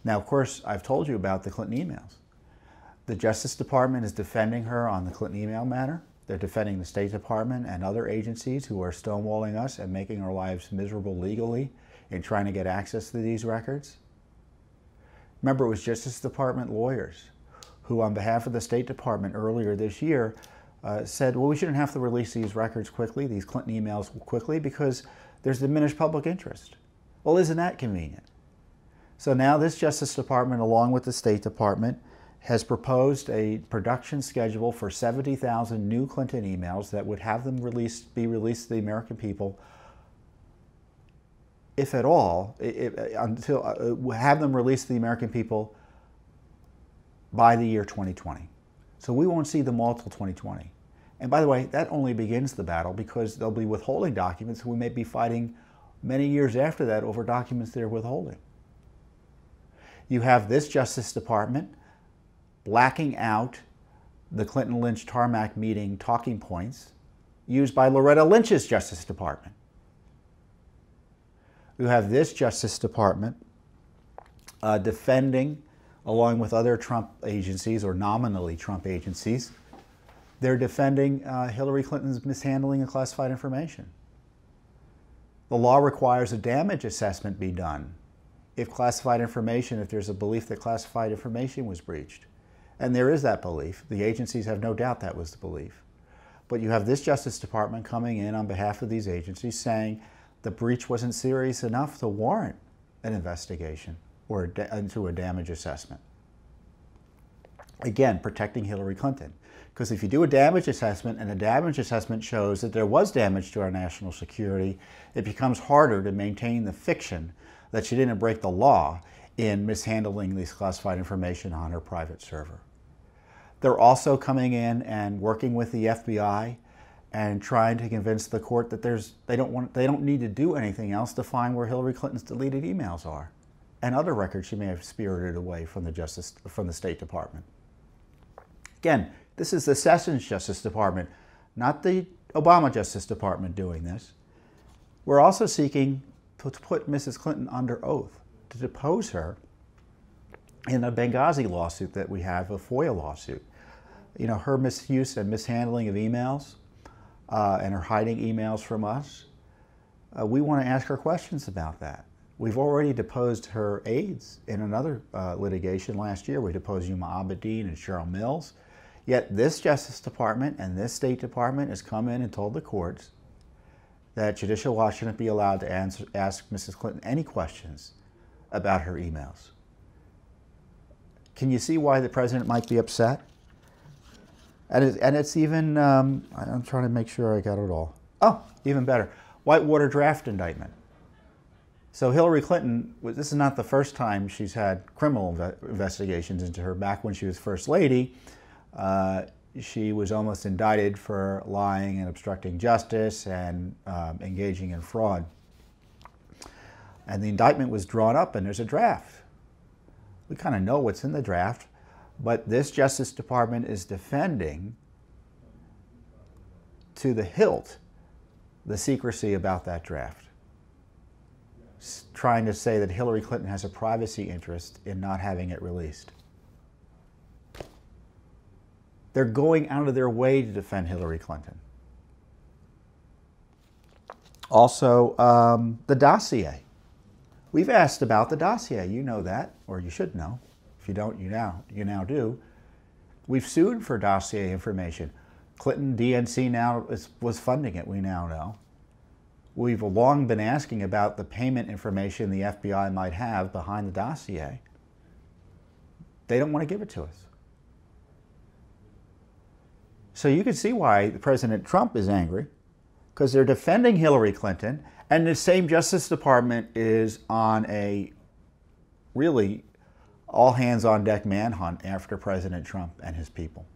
Now, of course, I've told you about the Clinton emails. The Justice Department is defending her on the Clinton email matter. They're defending the State Department and other agencies who are stonewalling us and making our lives miserable legally in trying to get access to these records. Remember, it was Justice Department lawyers who, on behalf of the State Department earlier this year, said, well, we shouldn't have to release these records quickly, these Clinton emails quickly, because there's diminished public interest. Well, isn't that convenient? So now this Justice Department, along with the State Department, has proposed a production schedule for 70,000 new Clinton emails that would have them be released to the American people, if at all, have them released to the American people by the year 2020. So we won't see them all till 2020. And by the way, that only begins the battle because they'll be withholding documents, and we may be fighting many years after that over documents they're withholding. You have this Justice Department blacking out the Clinton-Lynch tarmac meeting talking points used by Loretta Lynch's Justice Department. You have this Justice Department defending, along with other Trump agencies, or nominally Trump agencies, they're defending Hillary Clinton's mishandling of classified information. The law requires a damage assessment be done if there's a belief that classified information was breached. And there is that belief. The agencies have no doubt that was the belief. But you have this Justice Department coming in on behalf of these agencies saying the breach wasn't serious enough to warrant an investigation or into a damage assessment. Again, protecting Hillary Clinton. Because if you do a damage assessment and a damage assessment shows that there was damage to our national security, it becomes harder to maintain the fiction that she didn't break the law in mishandling this classified information on her private server. They're also coming in and working with the FBI and trying to convince the court that they don't need to do anything else to find where Hillary Clinton's deleted emails are and other records she may have spirited away from the State Department. Again, this is the Sessions Justice Department, not the Obama Justice Department doing this. We're also seeking to put Mrs. Clinton under oath, to depose her in a Benghazi lawsuit that we have, a FOIA lawsuit. You know, her misuse and mishandling of emails and her hiding emails from us. We want to ask her questions about that. We've already deposed her aides in another litigation last year. We deposed Yuma Abedin and Cheryl Mills. Yet this Justice Department and this State Department has come in and told the courts that Judicial Watch shouldn't be allowed to ask Mrs. Clinton any questions about her emails. Can you see why the president might be upset? And it's even, I'm trying to make sure I got it all. Oh, even better, Whitewater draft indictment. So Hillary Clinton, this is not the first time she's had criminal investigations into her. Back when she was First Lady, she was almost indicted for lying and obstructing justice and engaging in fraud. And the indictment was drawn up and there's a draft. We kind of know what's in the draft, but this Justice Department is defending to the hilt the secrecy about that draft, trying to say that Hillary Clinton has a privacy interest in not having it released. They're going out of their way to defend Hillary Clinton. Also, the dossier. We've asked about the dossier. You know that, or you should know. If you don't, you now do. We've sued for dossier information. Clinton DNC now was funding it, we now know. We've long been asking about the payment information the FBI might have behind the dossier. They don't want to give it to us. So you can see why President Trump is angry, because they're defending Hillary Clinton, and the same Justice Department is on a really all-hands-on-deck manhunt after President Trump and his people.